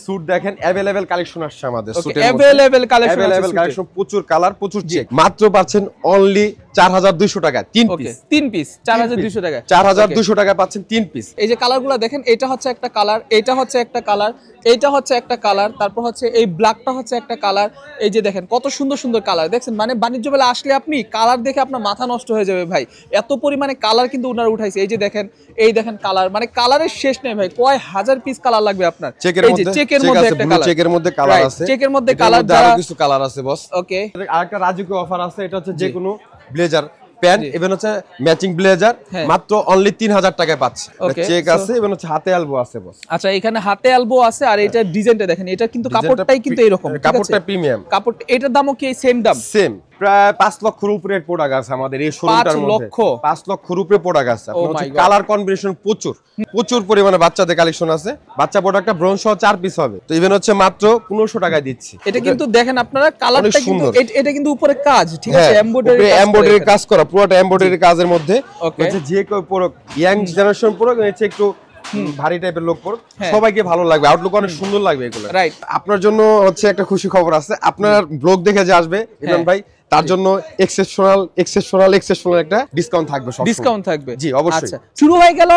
Sweet দেখেন available collection আসছে আমাদের স্যুটের মধ্যে अवेलेबल কালেকশন প্রচুর কালার প্রচুর চেক মাত্র পাচ্ছেন অনলি 4200 টাকা 3 পিস 3 পিস 4200 টাকা 4200 টাকা পাচ্ছেন 3 পিস এই যে কালারগুলো দেখেন এটা হচ্ছে একটা কালার এটা হচ্ছে একটা কালার এইটা হচ্ছে একটা কালার তারপর হচ্ছে এই ব্ল্যাকটা হচ্ছে একটা কালার এই যে দেখেন কত সুন্দর সুন্দর কালার দেখছেন মানে বাণিজ্য মেলা আসলে আপনি কালার দেখে আপনার মাথা নষ্ট হয়ে যাবে ভাই এত পরিমাণে কালার কিন্তু ওনারা উঠাইছে এই যে দেখেন কালার মানে কালারের শেষ নেই ভাই কয় হাজার পিস কালার লাগবে আপনার এই যে চেকের মধ্যে একটা কালার চেকের মধ্যে কালার আছে চেকের মধ্যে কালার আরো কিছু কালার আছে বস ওকে আরেকটা রাজুকে অফার আছে এটা হচ্ছে যে কোনো ব্লেজার প্যান্ট ইভেন হচ্ছে ম্যাচিং ব্লেজার মাত্র অনলি 3000 টাকায় পাচ্ছে চেক আছে ইভেন হচ্ছে হাতে এলবো আছে বস আচ্ছা এখানে হাতে এলবো আছে আর এটা ডিজাইনটা দেখেন এটা কিন্তু কাপড়টাই কিন্তু এরকম কাপড়টা প্রিমিয়াম কাপড় এটার দামও কি সেম দাম সেম প্রায় 5 লক্ষের উপরে প্রোডাক্ট আছে আমাদের এই শোরুমটার মধ্যে 5 লক্ষের উপরে প্রোডাক্ট আছে আপনার হচ্ছে কালার কম্বিনেশন প্রচুর পরিমাণে বাচ্চাদের কালেকশন আছে বাচ্চা প্রোডাক্টটা ব্রোন সহ 4 পিস হবে তো ইভেন হচ্ছে মাত্র 1500 টাকায় দিচ্ছি এটা কিন্তু দেখেন আপনারা কালারটা কিন্তু এটা কিন্তু উপরে কাজ ঠিক আছে এমব্রয়ডারি কাজ করা পুরোটা এমব্রয়ডারি কাজের মধ্যে হচ্ছে যে কেউ পুরো ইয়াং জেনারেশন পুরো হচ্ছে একটু ভারী টাইপের লোক পর সবাইকে ভালো লাগবে আউটলুক অনেক সুন্দর লাগবে এগুলো রাইট আপনার জন্য হচ্ছে একটা খুশি খবর আছে আপনার ব্লগ দেখে যে আসবে ইমরান ভাই তার জন্য এক্সেপশনাল একটা ডিসকাউন্ট থাকবে ডিসকাউন্ট থাকবে জি অবশ্যই আচ্ছা শুরু হয়ে গেল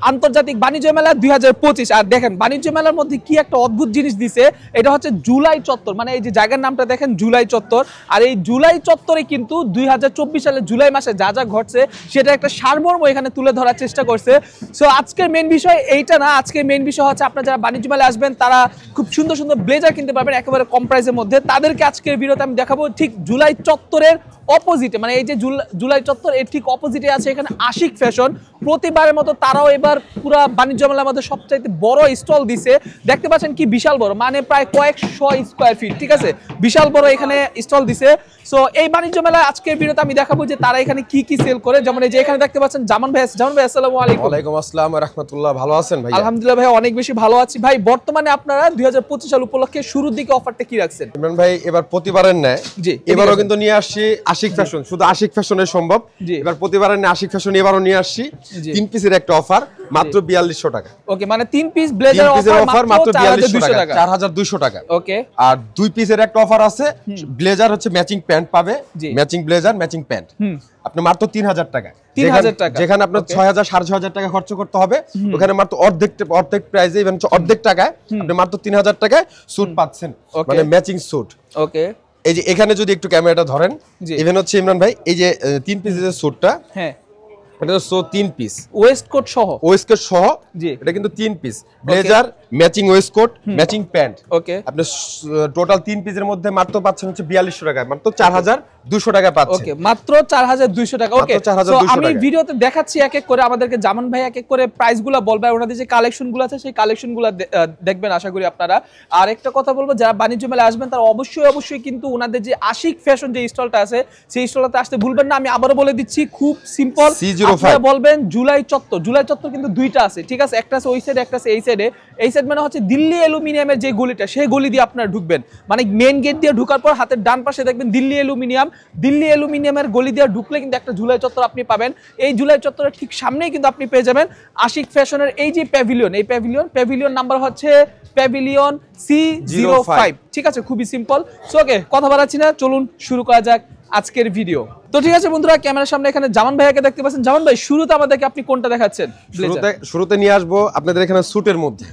আন্তর্জাতিক বাণিজ্য মেলা 2025 আর দেখেন বাণিজ্য মেলার মধ্যে কি একটা অদ্ভুত জিনিস দিছে এটা হচ্ছে জুলাই চত্বর মানে এই যে জায়গার নামটা দেখেন জুলাই চত্বর আর এই জুলাই চত্বরে কিন্তু 2024 সালে জুলাই মাসে যা যা ঘটছে সেটা একটা সারমর্ম এখানে তুলে ধরার চেষ্টা করছে সো আজকের মেইন বিষয় এইটা না আজকের মেইন বিষয় হচ্ছে আপনারা যারা বাণিজ্য মেলায় আসবেন তারা খুব সুন্দর সুন্দর ব্লেজার কিনতে পারবেন একেবারে কম প্রাইসের মধ্যে তাদেরকে আজকের ভিডিওতে আমি দেখাবো ঠিক জুলাই চত্বরের অপোজিটে মানে এই যে জুলাই চত্বর এর ঠিক অপোজিটে আছে এখানে আশিক ফ্যাশন প্রতিবারের মতো তারাও এবার পুরো বাণিজ্য মেলার মধ্যে সবচাইতে বড় স্টল দিছে দেখতে পাচ্ছেন কি বিশাল বড় মানে প্রায় কয়েকশো স্কয়ার ফিট ঠিক আছে বিশাল বড় এখানে স্টল দিছে সো এই বাণিজ্য মেলায় আজকের ভিডিওতে আমি দেখাবো যে তারা এখানে কি কি সেল করে যেমন এই যে এখানে দেখতে পাচ্ছেন জামান ভাই আসসালামু আলাইকুম ওয়ালাইকুম আসসালাম ওয়া রাহমাতুল্লাহ ভালো আছেন ভাই আলহামদুলিল্লাহ ভাই অনেক বেশি ভালো আছি ভাই বর্তমানে আপনারা 2025 সাল উপলক্ষে শুরুর দিকে অফারটা কি রাখছেন ইমরান ভাই এবার প্রতিবারের ন্যায় জি এবারও কিন্তু নিয়ে আসছি আশিক ফ্যাশন শুধু আশিক ফ্যাশনে সম্ভব এবার প্রতিবারের ন্যায় আশিক ফ্যাশন এবারও নিয়ে আসছি 3 পিসের একটা অফার মাত্র 4200 টাকা ওকে মানে 3 পিস ব্লেজার অফার মাত্র 4200 টাকা 4200 টাকা ওকে আর 2 পিসের একটা অফার আছে ব্লেজার হচ্ছে ম্যাচিং প্যান্ট পাবে ম্যাচিং ব্লেজার ম্যাচিং প্যান্ট আপনি মাত্র 3000 টাকা 3000 টাকা যেখানে আপনার 6000 6500 টাকা খরচ করতে হবে ওখানে মাত্র অর্ধেক প্রাইসে ইভেন অর্ধেক টাকায় আপনি মাত্র 3000 টাকায় স্যুট পাচ্ছেন মানে ম্যাচিং স্যুট ওকে এই যে এখানে যদি একটু ক্যামেরাটা ধরেন ইভেন হচ্ছে ইমরান ভাই এই যে 3 পিসের স্যুটটা হ্যাঁ এটা হচ্ছে 3 পিস ওয়েস্টকোট সহ জি এটা কিন্তু 3 piece blazer matching waistcoat matching pant ওকে আপনি টোটাল 3 পিসের মধ্যে মাত্র পাচ্ছেন হচ্ছে 4200 টাকা মাত্র 4200 টাকা পাচ্ছেন ওকে মাত্র 4200 টাকা ওকে সো আমি ভিডিওতে দেখাচ্ছি এক এক করে আমাদেরকে জামান ভাই এক এক করে প্রাইসগুলো বলবে আর ওনাদের যে কালেকশনগুলো আছে সেই কালেকশনগুলো দেখবেন আশা করি আপনারা আর একটা কথা বলবো যারা বাণিজ্য মেলায় আসবেন তারা অবশ্যই কিন্তু ওনাদের যে আশিক ফ্যাশন যে স্টলটা আছে সেই স্টলটাতে আসতে ভুলবেন না আমি আবারো বলে দিচ্ছি খুব সিম্পল আপনারা বলবেন জুলাই চত্বর কিন্তু দুইটা আছে ঠিক আছে একটা আছে ওই সাইডে একটা আছে এই সাইডে এই সাইড মানে হচ্ছে দিল্লি অ্যালুমিনিয়ামের যে গলিটা সেই গলি দিয়ে আপনারা ঢুকবেন মানে মেইন গেট দিয়ে ঢোকার পর হাতের ডান পাশে দেখবেন দিল্লি অ্যালুমিনিয়ামের গলি দিয়ে ঢুকলে কিন্তু একটা জুলাই চত্বর আপনি পাবেন এই জুলাই চত্বরের ঠিক সামনেই কিন্তু আপনি পেয়ে যাবেন আশিক ফ্যাশনের এই যে প্যাভিলিয়ন নাম্বার হচ্ছে প্যাভিলিয়ন C05 ঠিক আছে খুবই সিম্পল সো ওকে কথা বাড়াচ্ছি না চলুন শুরু করা যাক আজকের ভিডিও তো ঠিক আছে বন্ধুরা ক্যামেরার সামনে এখানে জামান ভাইয়াকে দেখতে পাচ্ছেন জামান ভাই শুরুতে আমাদেরকে আপনি কোনটা দেখাচ্ছেন শুরুতে নিয়ে আসবো আপনাদের এখানে স্যুটের মধ্যে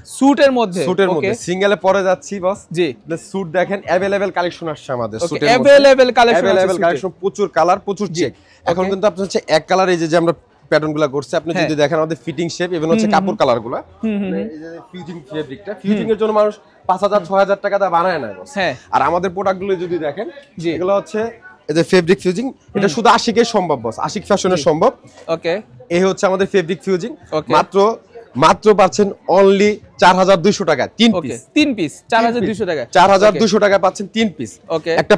সিঙ্গেলে পরে যাচ্ছি বস জি স্যুট দেখেন अवेलेबल কালেকশন আসছে আমাদের স্যুটের মধ্যে अवेलेबल কালেকশন প্রচুর কালার প্রচুর চেক এখন কিন্তু আপনার হচ্ছে এক কালার এই যে আমরা প্যাটার্নগুলো করছে আপনি যদি দেখেন আমাদের ফিটিং শেপ এবং হচ্ছে কাপড় কালারগুলো এই যে ফিউজিং ফেব্রিকটা ফিউজিং এর জন্য মানুষ 5000 6000 টাকা দা বানায় না বস আর আমাদের প্রোডাক্টগুলো যদি দেখেন এগুলো হচ্ছে এই যে ফেব্রিক ফিউজিং এটা শুধু আশিকের সম্ভব বস আশিক ফ্যাশনের সম্ভব ওকে এই হচ্ছে আমাদের ফেব্রিক ফিউজিং মাত্র পাচ্ছেন অনলি 4200 টাকা 3 পিস 4200 টাকা 4200 টাকা পাচ্ছেন 3 পিস ওকে একটা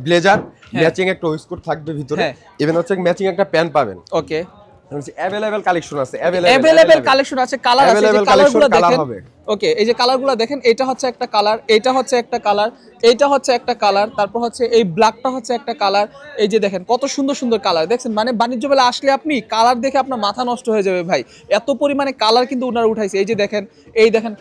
ব্লেজার ম্যাচিং একটা ওয়েস্টকোট থাকবে ভিতরে ইভেন হচ্ছে ম্যাচিং একটা প্যান্ট পাবেন ওকে अवेलेबल কালেকশন আছে अवेलेबल কালেকশন আছে কালার আছে যে কালারগুলো দেখেন ওকে এই যে কালারগুলো দেখেন এটা হচ্ছে একটা কালার এটা হচ্ছে একটা কালার এইটা হচ্ছে একটা কালার তারপর হচ্ছে এই ব্ল্যাকটা হচ্ছে একটা কালার এই যে দেখেন কত সুন্দর সুন্দর কালার দেখছেন মানে বাণিজ্য মেলা আসলে আপনি কালার দেখে আপনার মাথা নষ্ট হয়ে যাবে ভাই এত পরিমাণে কালার কিন্তু ওনারা উঠাইছে এই যে দেখেন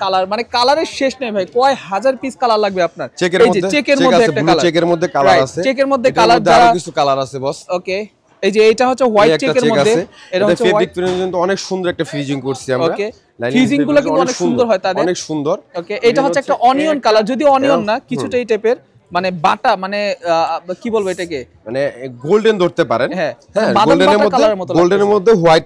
কালার মানে কালারের শেষ নেই ভাই কয় হাজার পিস কালার লাগবে আপনার এই যে চেকের মধ্যে একটা কালার চেকের মধ্যে কালার আছে চেকের মধ্যে কালার আরো কিছু কালার আছে বস ওকে এই যে এটা হচ্ছে হোয়াইট চেকের মধ্যে এটা হচ্ছে ফেব্রিক প্রিন্ট অনেক সুন্দর একটা ফিজিং করছি আমরা ওকে ফিজিং গুলো কিন্তু অনেক সুন্দর হয় তাদের অনেক সুন্দর ওকে এটা হচ্ছে একটা অনিয়ন কালার যদি অনিয়ন না কিছুটা এই টাইপের মানে বাটা মানে কি বলবো এটাকে মানে গোল্ডেন ধরতে পারেন হ্যাঁ গোল্ডেনের মধ্যে হোয়াইট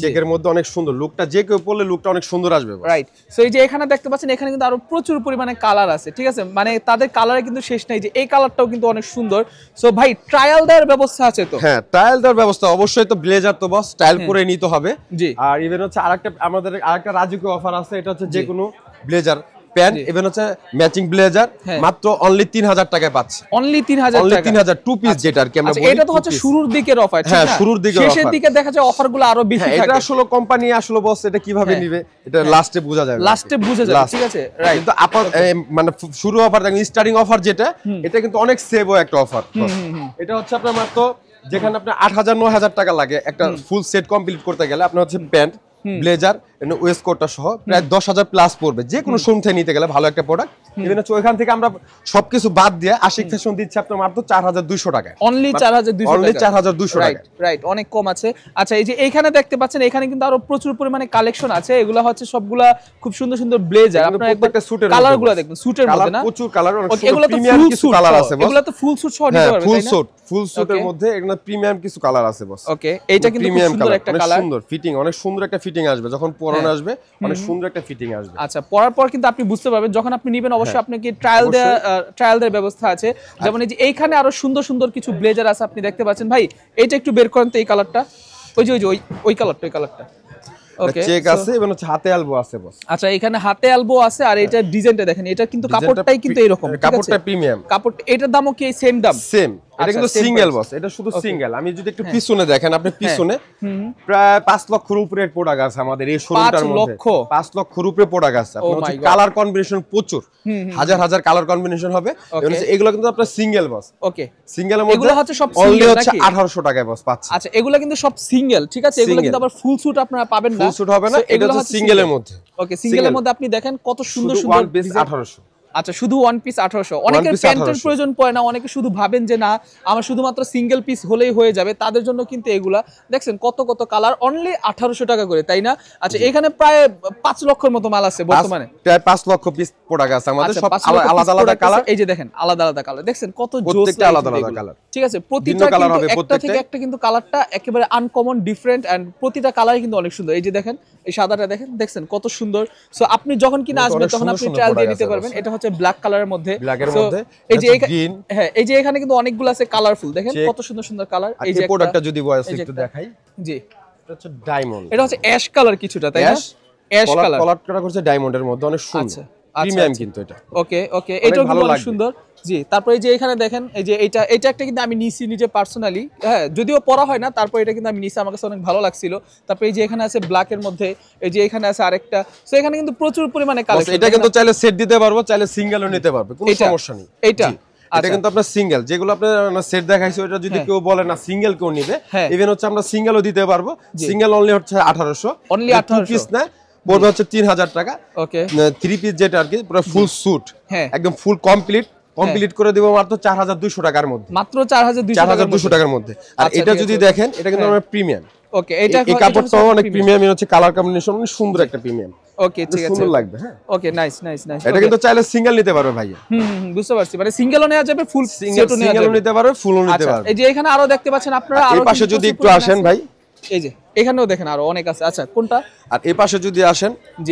চেকের মধ্যে অনেক সুন্দর লুকটা যে কেউ পরলে লুকটা অনেক সুন্দর আসবে রাইট সো এই যে এখানে দেখতে পাচ্ছেন এখানে কিন্তু আরো প্রচুর পরিমাণে কালার আছে ঠিক আছে মানে তাদের কালারে কিন্তু শেষ নাই যে এই কালারটাও কিন্তু অনেক সুন্দর সো ভাই ট্রায়াল দেওয়ার ব্যবস্থা আছে তো হ্যাঁ ট্রায়াল দেওয়ার ব্যবস্থা অবশ্যই তো ব্লেজার তো বস স্টাইল করে নিতে হবে আর ইভেন হচ্ছে আমাদের আরেকটা রাজুকে অফার আছে এটা হচ্ছে যে কোনো ব্লেজার প্যান্ট ইভেন হচ্ছে ম্যাচিং ব্লেজার মাত্র অনলি 3000 টাকায় পাচ্ছে অনলি 3000 টাকা 3000 টু পিস যেটা আর কি আমরা বলি এটা তো হচ্ছে শুরুর দিকের অফার ঠিক না শুরুর দিকে শেষের দিকে দেখা যায় অফারগুলো আরো বেশি থাকে এটা আসলে কোম্পানি আসলে বস এটা কিভাবে নেবে এটা লাস্টে বোঝা যাবে ঠিক আছে রাইট কিন্তু মানে শুরু অফার দেখেন স্টার্টিং অফার যেটা এটা কিন্তু অনেক সেভও একটা অফার এটা হচ্ছে আপনার মাত্র যেখানে আপনার 8000 9000 টাকা লাগে একটা ফুল সেট কমপ্লিট করতে গেলে আপনার হচ্ছে প্যান্ট ব্লেজার ওয়েস্ট কোটটা সহ প্রায় 10000 প্লাস পড়বে যে কোনো শোরুম থেকে নিতে গেলে ভালো একটা প্রোডাক্ট ইভেন হচ্ছে ওইখান থেকে আমরা সবকিছু বাদ দিয়ে আশিক ফ্যাশন দিচ্ছি আপনার মাত্র 4200 টাকা অনলি 4200 টাকা রাইট অনেক কম আছে আচ্ছা এই যে এইখানে দেখতে পাচ্ছেন এখানে কিন্তু আরো প্রচুর পরিমাণে কালেকশন আছে এগুলা হচ্ছে সবগুলা খুব সুন্দর সুন্দর ব্লেজার আপনারা একটা সুটের কালারগুলো দেখবেন সুটের মধ্যে না প্রচুর কালার অনেক সুন্দর প্রিমিয়াম কিছু কালার আছে বস এগুলা তো ফুল সুট সহ নিতে পারবেন ফুল সুটের মধ্যে এখানে প্রিমিয়াম কিছু কালার আছে বস ওকে এইটা কিন্তু খুব সুন্দর একটা কালার সুন্দর ফিটিং অনেক সুন্দর একটা ফিটিং আসবে যখন পরানো আসবে অনেক সুন্দর একটা ফিটিং আসবে আচ্ছা পরার পর কিন্তু আপনি বুঝতে পারবেন যখন আপনি নেবেন অবশ্যই আপনাকে ট্রায়াল দেওয়ার ব্যবস্থা আছে যেমন এই যে এইখানে আরো সুন্দর সুন্দর কিছু ব্লেজার আছে আপনি দেখতে পাচ্ছেন ভাই এইটা একটু বের করেন তো এই কালারটা ওই কালারটা ওকে চেক আছে এবং হচ্ছে হাতে এলবো আছে বস আচ্ছা এখানে হাতে এলবো আছে আর এটা ডিজাইনটা দেখেন এটা কিন্তু কাপড়টাই কিন্তু এরকম কাপড়টা প্রিমিয়াম কাপড় এটার দামও কি সেম দাম সেম এটা কিন্তু সিঙ্গেল বস এটা শুধু সিঙ্গেল আমি যদি একটু পিছনে দেখেন আপনি পিছনে প্রায় 5 লক্ষের উপরে প্রোডাক্ট আছে আমাদের এই শোরুমটার মধ্যে 5 লক্ষের উপরে প্রোডাক্ট আছে আপনার হচ্ছে কালার কম্বিনেশন প্রচুর হাজার হাজার কালার কম্বিনেশন হবে এবং এগুলো কিন্তু আপনার সিঙ্গেল বস ওকে সিঙ্গেলের মধ্যে এগুলো হচ্ছে সব অনলি হচ্ছে 1800 টাকায় বস পাচ্ছে আচ্ছা এগুলো কিন্তু সব সিঙ্গেল ঠিক আছে এগুলো কিন্তু আবার ফুল স্যুট আপনারা পাবেন না ফুল স্যুট হবে না এটা হচ্ছে সিঙ্গেলের মধ্যে ওকে সিঙ্গেলের মধ্যে আপনি দেখেন কত সুন্দর সুন্দর 1800 আচ্ছা শুধু ওয়ান পিস 1800 অনেকের প্যান্টের প্রয়োজন পড়ে না অনেকে শুধু ভাবেন যে না আমার শুধুমাত্র সিঙ্গেল পিস হলেই হয়ে যাবে তাদের জন্য কিন্তু এগুলা দেখছেন কত কত কালার অনলি 1800 টাকা করে তাই না আচ্ছা এখানে প্রায় 5 লক্ষের মতো মাল আছে বর্তমানে প্রায় 5 লক্ষ পিস প্রোডাক্ট আছে আমাদের সব আলাদা আলাদা কালার এই যে দেখেন আলাদা আলাদা কালার দেখছেন কত জোস প্রত্যেকটা আলাদা আলাদা কালার ঠিক আছে প্রতিটা কালার হবে একটা থেকে একটা কিন্তু কালারটা একেবারে আনকমন ডিফারেন্ট এন্ড প্রতিটা কালারই কিন্তু অনেক সুন্দর এই যে দেখেন এই সাদাটা দেখছেন কত সুন্দর সো আপনি যখন কিনা আসবেন তখন আপনি ট্রায়াল দিয়ে নিতে পারবেন এটা হচ্ছে ব্ল্যাক কালারের মধ্যে ব্ল্যাকের মধ্যে এই যে হ্যাঁ এই যে এখানে কিন্তু অনেকগুলো আছে কালারফুল দেখেন কত সুন্দর সুন্দর কালার এই যে প্রোডাক্টটা যদি ভয়েস একটু দেখাই জি এটা হচ্ছে ডায়মন্ড এটা হচ্ছে অ্যাশ কালার কিছুটা তাই না অ্যাশ কালার কালারটা করছে ডায়মন্ডের মধ্যে অনেক সুন্দর প্রিমিয়াম কিন্তু এটা ওকে এটাও কিন্তু অনেক সুন্দর জি তারপর এই যে এখানে দেখেন এই যে এটা একটা কিন্তু আমি নিছি নিজে পার্সোনালি হ্যাঁ যদিও পরা হয় না তারপর এটা কিন্তু আমি নিছি আমার কাছে অনেক ভালো লাগছিল তারপর এই যে এখানে আছে ব্ল্যাক এর মধ্যে এই যে এখানে আছে আরেকটা সো এখানে কিন্তু প্রচুর পরিমাণে কালেকশন এটা কিন্তু চাইলে সেট দিতে পারবো চাইলে সিঙ্গেলও নিতে পারবে কোনো সমস্যা নেই এটা এটা কিন্তু আপনার সিঙ্গেল যেগুলো আপনার সেট দেখাইছে ওটা যদি কেউ বলে না সিঙ্গেল কেউ নিবে ইভেন হচ্ছে আমরা সিঙ্গেলও দিতে পারবো সিঙ্গেল অনলি হচ্ছে 1800 অনলি 1800 পিস না পড়বে হচ্ছে 3000 টাকা ওকে 3 পিস যেটা আর কি পুরো ফুল স্যুট একদম ফুল কমপ্লিট করে দেব মাত্র 4200 টাকার মধ্যে মাত্র 4200 টাকার মধ্যে আর এটা যদি দেখেন এটা কিন্তু আমরা প্রিমিয়াম ওকে এটা এই কাপড়টাও অনেক প্রিমিয়াম হচ্ছে কালার কম্বিনেশন অনেক সুন্দর একটা প্রিমিয়াম ওকে ঠিক আছে সুন্দর লাগবে হ্যাঁ ওকে নাইস এটা কিন্তু চাইলে সিঙ্গেল নিতে পারবে ভাইয়া বুঝতে পারছি মানে সিঙ্গেলও নেওয়া যাবে ফুল সিঙ্গেলও নিতে পারবে ফুলও নিতে পারবে এই যে এখানে আরো দেখতে পাচ্ছেন আপনারা আর এই পাশে যদি একটু আসেন ভাই এই যে এখানেও দেখেন আরো অনেক আছে আচ্ছা কোনটা আর এই পাশে যদি আসেন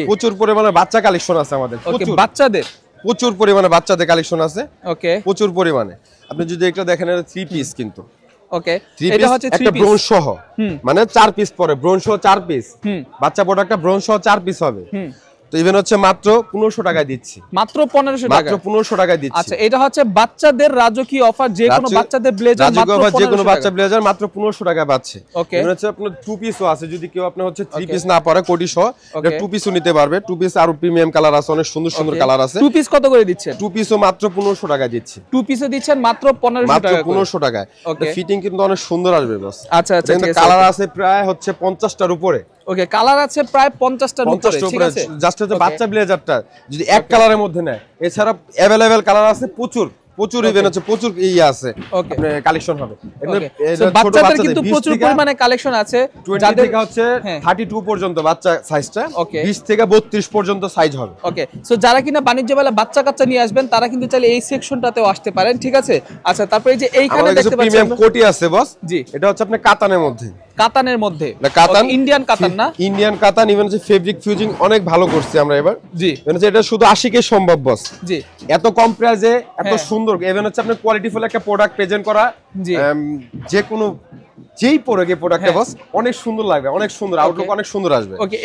প্রচুর পরিমাণে বাচ্চা কালেকশন আছে আমাদের ওকে বাচ্চাদের প্রচুর পরিমাণে বাচ্চাদের কালেকশন আছে ওকে প্রচুর পরিমাণে আপনি যদি একটা দেখেন এটা 3 পিস কিন্তু ওকে এটা হচ্ছে 3 পিস একটা ব্রোঞ্জ সহ মানে 4 পিস পরে ব্রোঞ্জ সহ 4 পিস বাচ্চা প্রোডাক্টটা ব্রোঞ্জ সহ 4 পিস হবে তো ইভেন হচ্ছে মাত্র 1500 টাকায় দিচ্ছি, মাত্র 1500 টাকা, মাত্র 1500 টাকায় দিচ্ছি। আচ্ছা এটা হচ্ছে বাচ্চাদের রাজকীয় অফার, যে কোনো বাচ্চাদের ব্লেজার মাত্র 1500 যে কোনো বাচ্চা ব্লেজার মাত্র 1500 টাকায় পাচ্ছে। ইভেন হচ্ছে আপনার টু পিসও আছে, যদি কেউ আপনার হচ্ছে থ্রি পিস না পারে কোটি সহ এটা টু পিসও নিতে পারবে। টু পিস আরো প্রিমিয়াম কালার আছে, অনেক সুন্দর সুন্দর কালার আছে। টু পিস কত করে দিচ্ছেন? টু পিসও মাত্র 1500 টাকায় দিচ্ছি। টু পিসও দিচ্ছেন মাত্র 1500 টাকা, 1500 টাকায়। ফিটিং কিন্তু অনেক সুন্দর আসবে বস। আচ্ছা আচ্ছা, কালার আছে প্রায় হচ্ছে 50টার উপরে। ওকে, কালার আছে প্রায় 50টার উপরে, ঠিক আছে। জাস্ট হচ্ছে বাচ্চা ব্লেজারটা যদি এক কালারের মধ্যে নেয়, এছাড়া अवेलेबल কালার আছে প্রচুর প্রচুর, ইভেন আছে প্রচুর আছে আপনার কালেকশন হবে। বাচ্চাদের কিন্তু প্রচুর পরিমাণে কালেকশন আছে, যাদের থেকে হচ্ছে 32 পর্যন্ত বাচ্চা সাইজটা, 20 থেকে 32 পর্যন্ত সাইজ হবে। ওকে, সো যারা কিনা বাণিজ্য মেলা বাচ্চা কাচ্চা নিয়ে আসবেন তারা কিন্তু চাইলে এই সেকশনটাতেও আসতে পারেন, ঠিক আছে। আচ্ছা, তারপরে এই যে এইখানে দেখতে পাচ্ছেন প্রিমিয়াম কোটি আছে বস। জি, এটা হচ্ছে আপনার কাতানের মধ্যে, কাতানের মধ্যে, কাতান ইন্ডিয়ান কাতান না, ইন্ডিয়ান কাতান। ইভেন হচ্ছে ফেব্রিক ফিউজিং অনেক ভালো করছি আমরা এবার। জি, মানে এটা শুধু 80 কে সম্ভব বস। জি, এত কম প্রাইসে এত সুন্দর, ইভেন হচ্ছে আপনার কোয়ালিটিফুল একটা প্রোডাক্ট প্রেজেন্ট করা, যে কোনো যেই পরে প্রোডাক্টটা বস অনেক সুন্দর লাগবে, অনেক সুন্দর আউটলুক, অনেক সুন্দর আসবে। ওকে,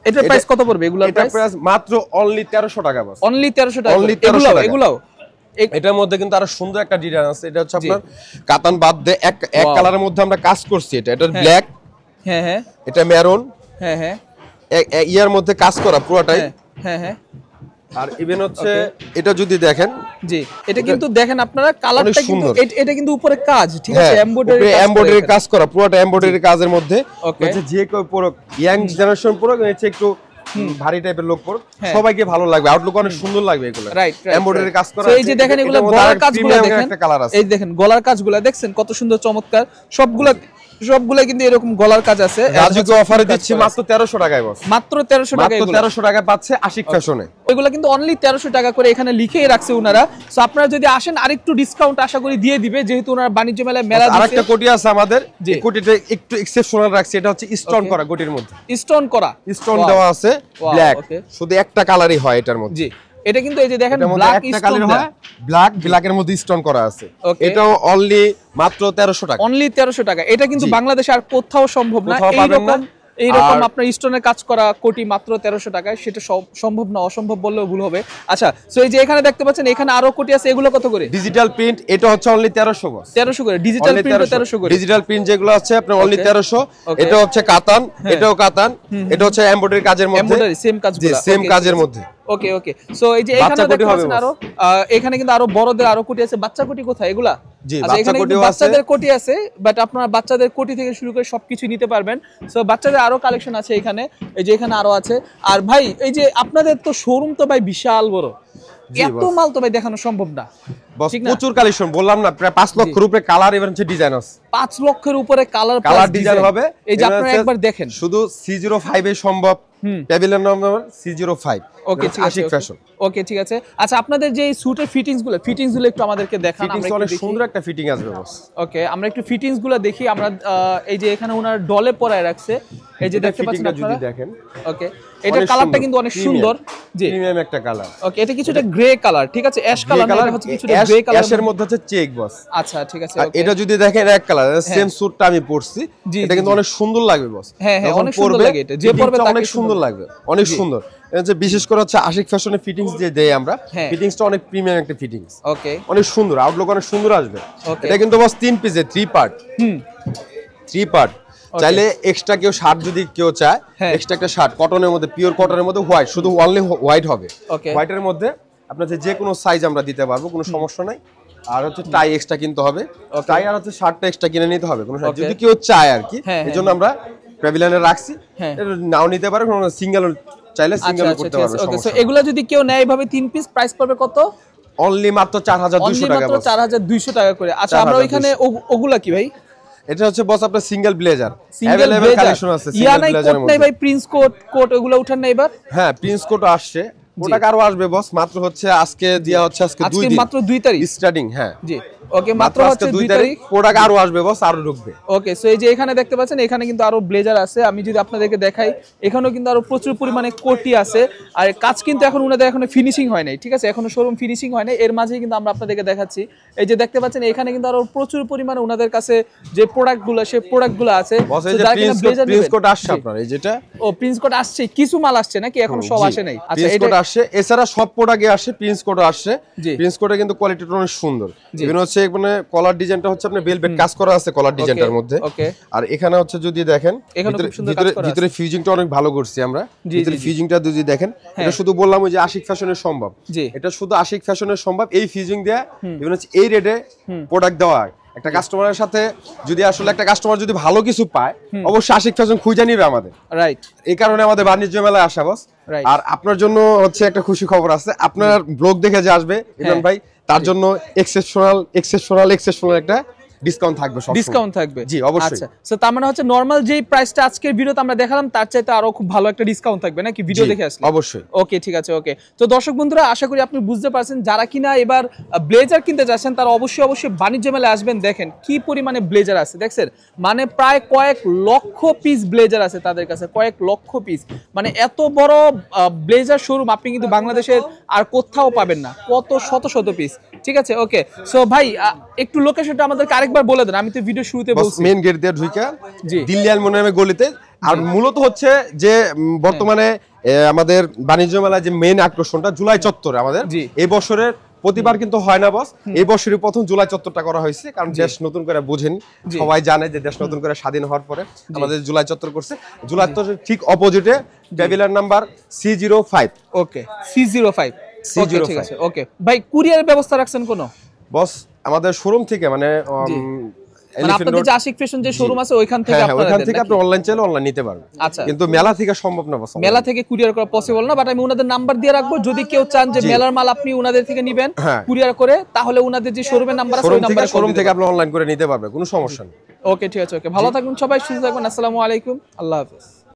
এটার প্রাইস কত পড়বে? এগুলোর প্রাইস মাত্র অনলি 1300 টাকা বস। অনলি 1300 টাকা। এগুলো এটার মধ্যে কিন্তু আরো সুন্দর একটা ডিজাইন আছে। এটা হচ্ছে আপনার কাতান বাদ দিয়ে এক কালারের মধ্যে আমরা কাজ করছি। এটা ব্ল্যাক, হ্যাঁ হ্যাঁ, এটা মেরুন, হ্যাঁ হ্যাঁ, ইয়ার মধ্যে কাজ করা পুরোটাই, হ্যাঁ হ্যাঁ। আর ইভেন হচ্ছে এটা যদি দেখেন, জি, এটা কিন্তু দেখেন আপনারা কালারটা কিন্তু এটা কিন্তু উপরে কাজ, ঠিক আছে, এমব্রয়ডারি কাজ করা, পুরোটা এমব্রয়ডারি কাজের মধ্যে। হচ্ছে যে কেউ পুরো ইয়াং জেনারেশন পুরো হচ্ছে একটু ভারী টাইপের লোক পর সবাইকে ভালো লাগবে, আউটলুক অনেক সুন্দর লাগবে এগুলো। রাইট, এমব্রয়ডারি কাজ করা। এই যে দেখেন এগুলো গলার কাজগুলো দেখেন, এই দেখেন গলার কাজগুলো দেখছেন কত সুন্দর চমৎকার, সবগুলা কিন্তু এরকম গলার কাজ আছে। রাজুকে অফারে দিচ্ছি মাত্র 1300 টাকায় বস। মাত্র 1300 টাকায়, মাত্র 1300 টাকা পাচ্ছে আশিক ফ্যাশনে। ওইগুলা কিন্তু অনলি 1300 টাকা করে এখানে লিখেই রাখছে ওনারা। সো আপনারা যদি আসেন আরেকটু ডিসকাউন্ট আশা করি দিয়ে দিবে, যেহেতু ওনারা বাণিজ্য মেলায় মেলা দিচ্ছে। আরেকটা কোটি আছে আমাদের, এই কোটিটা একটু এক্সেপশনাল রাখছি। এটা হচ্ছে স্টোন করা, কোটির মধ্যে স্টোন করা, স্টোন দেওয়া আছে, ব্ল্যাক, শুধু একটা কালারই হয় এটার মধ্যে। জি, এটা কিন্তু এই যে দেখেন ব্ল্যাক স্টোন হয়, ব্ল্যাকের মধ্যে স্টোন করা আছে। এটাও অনলি মাত্র 1300 টাকা, অনলি 1300 টাকা। এটা কিন্তু বাংলাদেশে আর কোথাও সম্ভব না এইরকম আপনার স্টোনের কাজ করা কোটি মাত্র 1300 টাকায়। সেটা সম্ভব না, অসম্ভব বললেও ভুল হবে। আচ্ছা, সো এই যে এখানে দেখতে পাচ্ছেন এখানে আরো কোটি আছে, এগুলো কত করে? ডিজিটাল প্রিন্ট, এটা হচ্ছে অনলি 1300 বস। 1300 করে ডিজিটাল প্রিন্ট, 1300 করে ডিজিটাল প্রিন্ট যেগুলো আছে আপনার অনলি 1300। এটা হচ্ছে কাতান, এটাও কাতান, এটা হচ্ছে এমব্রয়ডারি কাজের মধ্যে, এমব্রয়ডারি সেম কাজগুলো, সেম কাজের মধ্যে। ওকে ওকে, সো এই যে এখানে দেখতে পাচ্ছেন আরো এখানে কিন্তু আরো বড়দের আরো কোটি আছে। বাচ্চা কোটি কোথায় এগুলা? জি, বাচ্চা কোটি আছে, বাচ্চাদের কোটি আছে, বাট আপনারা বাচ্চাদের কোটি থেকে শুরু করে সবকিছু নিতে পারবেন। সো বাচ্চাদের আরো কালেকশন আছে এখানে, এই যে এখানে আরো আছে। আর ভাই এই যে আপনাদের তো শোরুম তো ভাই বিশাল বড়, এত মাল তো ভাই দেখানো সম্ভব না। প্রচুর কালেকশন, বললাম না প্রায় 5 লক্ষের উপরে কালার এবং ডিজাইন আছে। 5 লক্ষের উপরে কালার ডিজাইন হবে। এই যে আপনারা একবার দেখেন, শুধু C05 এ সম্ভব, প্যাভিলিয়ন নম্বর C05। ওকে, ঠিক আছে, ওকে ঠিক আছে। আচ্ছা, আপনাদের যে স্যুটের ফিটিংসগুলো একটু আমাদেরকে দেখান। আমরা অনেক সুন্দর একটা ফিটিং আসবে বস। ওকে, আমরা একটু ফিটিংসগুলো দেখি। আমরা এই যে এখানে ওনার ডলে পরায় রাখছে, এই যে দেখতে পাচ্ছেন আপনারা, যদি দেখেন। ওকে, এটা কালারটা কিন্তু অনেক সুন্দর, জি, প্রিমিয়াম একটা কালার। ওকে, এটা কিছুটা গ্রে কালার, ঠিক আছে, অ্যাশ কালার না, এটা হচ্ছে কিছুটা গ্রে কালার, অ্যাশের মধ্যে হচ্ছে চেক বস। আচ্ছা, ঠিক আছে। এটা যদি দেখেন এক কালার, সেম স্যুটটা আমি পরছি, এটা কিন্তু অনেক সুন্দর লাগবে বস। হ্যাঁ হ্যাঁ, অনেক সুন্দর লাগে, এটা যে পরবে অনেক সুন্দর লাগবে, অনেক সুন্দর। যে বিশেষ করে হচ্ছে আশিক ফ্যাশনের ফিটিংস যে দেই আমরা, ফিটিংসটা অনেক প্রিমিয়াম একটা ফিটিংস। ওকে, অনেক সুন্দর, আউটলুক অনেক সুন্দর আসবে। এটা কিন্তু বস 3 পিসে 3 পার্ট। 3 পার্ট। চাইলে এক্সট্রা কেউ শার্ট যদি কেউ চায়, এক্সট্রা একটা শার্ট কটনের মধ্যে, পিওর কটনের মধ্যে, হোয়াইট, শুধু অনলি হোয়াইট হবে। হোয়াইটের মধ্যে আপনার যে কোনো সাইজ আমরা দিতে পারবো, কোনো সমস্যা নাই। আর হচ্ছে টাই এক্সট্রা কিনতে হবে, টাই আর হচ্ছে শার্টটা এক্সট্রা কিনে নিতে হবে, কোনো যদি কেউ চায় আর কি। এজন্য আমরা প্যাভিলিয়নে রাখছি, নাও নিতে পারে, কোনো সিঙ্গেল চাইলে সিঙ্গেল করতে পারবে। ওকে, সো এগুলা যদি কেউ নেয় এইভাবে 3 পিস, প্রাইস পড়বে কত? অনলি মাত্র 4200 টাকা, মাত্র 4200 টাকা করে। আচ্ছা, আমরা ওইখানে ওগুলা কি ভাই? এটা হচ্ছে বস আপনার সিঙ্গেল ব্লেজার, अवेलेबल কালেকশন আছে সিঙ্গেল ব্লেজারের মধ্যে। ভাই প্রিন্স কোট ওগুলা উঠান না এবার? হ্যাঁ, প্রিন্স কোট আসছে, ওটা কারো আসবে বস, মাত্র হচ্ছে আজকে দেয়া হচ্ছে, আজকে 2 দিন, মাত্র 2 তারিখ স্টার্টিং। হ্যাঁ, জি, ওকে মাত্র হচ্ছে 2 তারিখ প্রোডাক্ট আরো আসবে বস, আরো ঢুকবে। ওকে সো এই যে এখানে দেখতে পাচ্ছেন এখানে কিন্তু আরো ব্লেজার আছে, আমি যদি আপনাদেরকে দেখাই এখানেও কিন্তু আরো প্রচুর পরিমাণে কোটি আছে। আর কাজ কিন্তু এখন উনাদের এখনো ফিনিশিং হয় নাই, ঠিক আছে, এখনো শোরুম ফিনিশিং হয় নাই, এর মাঝেই কিন্তু আমরা আপনাদেরকে দেখাচ্ছি। এই যে দেখতে পাচ্ছেন এখানে কিন্তু আরো প্রচুর পরিমাণে উনাদের কাছে যে প্রোডাক্টগুলো সেই প্রোডাক্টগুলো আছে। প্রিন্স কোট আসছে আপনার, এই যেটা ও প্রিন্স কোট আসছে, কিছু মাল আসছে নাকি এখনো সব আসে নাই? আচ্ছা প্রিন্স কোট আসছে, এছাড়া সব প্রোডাক্টে আসে, প্রিন্স কোটও আসছে। প্রিন্স কোটে কিন্তু কোয়ালিটিটা অনেক সুন্দর, ইভেন হচ্ছে মানে কলার ডিজাইনটা হচ্ছে আপনার ভেলভেট কাজ করা আছে কলার ডিজাইনটার মধ্যে। আর এখানে হচ্ছে যদি দেখেন ভিতরে ফিউজিংটা অনেক ভালো করছি আমরা, ভিতরে ফিউজিংটা যদি দেখেন এটা শুধু বললাম ওই যে আশিক ফ্যাশনের সম্ভব, এটা শুধু আশিক ফ্যাশনের সম্ভব এই ফিউজিং দেয়া, ইভেন হচ্ছে এই রেটে প্রোডাক্ট দেওয়া। একটা কাস্টমারের সাথে যদি আসলে একটা কাস্টমার যদি ভালো কিছু পায় অবশ্যই আশিক ফ্যাশন খুঁজে নিবে আমাদের, রাইট। এই কারণে আমাদের বাণিজ্য মেলায় আসা বস। আর আপনার জন্য হচ্ছে একটা খুশি খবর আছে, আপনার ব্লগ দেখে যে আসবে ইমরান ভাই তার জন্য এক্সেপশনাল একটা ডিসকাউন্ট থাকবে, সব ডিসকাউন্ট থাকবে। জি অবশ্যই। আচ্ছা সো তার মানে হচ্ছে নরমাল যেই প্রাইসটা আজকের ভিডিওতে আমরা দেখালাম তার চাইতে আরো খুব ভালো একটা ডিসকাউন্ট থাকবে নাকি ভিডিও দেখে আসলে? অবশ্যই। ওকে ঠিক আছে। ওকে তো দর্শক বন্ধুরা আশা করি আপনি বুঝতে পারছেন, যারা কিনা এবার ব্লেজার কিনতে যাচ্ছেন তারা অবশ্যই বাণিজ্য মেলায় আসবেন। দেখেন কি পরিমাণে ব্লেজার আছে, দেখছেন মানে প্রায় কয়েক লক্ষ পিস ব্লেজার আছে তাদের কাছে, কয়েক লক্ষ পিস, মানে এত বড় ব্লেজার শোরুম আপনি কিন্তু বাংলাদেশের আর কোথাও পাবেন না, কত শত পিস, ঠিক আছে। ওকে সো ভাই একটু লোকেশনটা আমাদেরকে আরেকবার বলে দেন, আমি তো ভিডিও শুরুতে বলছি। মেইন গেট দিয়ে ঢুইকা দিল্লি আলমোনিয়ামের গলিতে। আর মূলত হচ্ছে যে বর্তমানে আমাদের বাণিজ্য মেলায় যে মেইন আকর্ষণটা জুলাই চত্বরে আমাদের এই বছরের প্রতিবার কিন্তু হয় না বস, এই বছরই প্রথম জুলাই চত্বরটা করা হয়েছে, কারণ দেশ নতুন করে বুঝেন, সবাই জানে যে দেশ নতুন করে স্বাধীন হওয়ার পরে আমাদের জুলাই চত্বর করছে। জুলাই চত্বরের ঠিক অপোজিটে টেবিলার নাম্বার C05। ওকে C05, ঠিক আছে। ওকে ভাই কুরিয়ার ব্যবস্থা রাখছেন কোন? বস আমাদের শোরুম থেকে মানে আপনাদের যে আশিক ফ্যাশন যে শোরুম আছে ওইখান থেকে আপনি অনলাইন চাইলে অনলাইন নিতে পারবেন। আচ্ছা কিন্তু মেলা থেকে সম্ভব না বস, মেলা থেকে কুরিয়ার করা পসিবল না, বাট আমি ওনাদের নাম্বার দিয়ে রাখবো, যদি কেউ চান যে মেলার মাল আপনি ওনাদের থেকে নেবেন কুরিয়ার করে, তাহলে ওনাদের যে শোরুমের নাম্বার আছে ওই নাম্বারে শোরুম থেকে আপনি অনলাইন করে নিতে পারবেন, কোনো সমস্যা নেই। ওকে ঠিক আছে। ওকে ভালো থাকবেন সবাই, সুস্থ থাকবেন, আসসালামু আলাইকুম, আল্লাহ হাফেজ।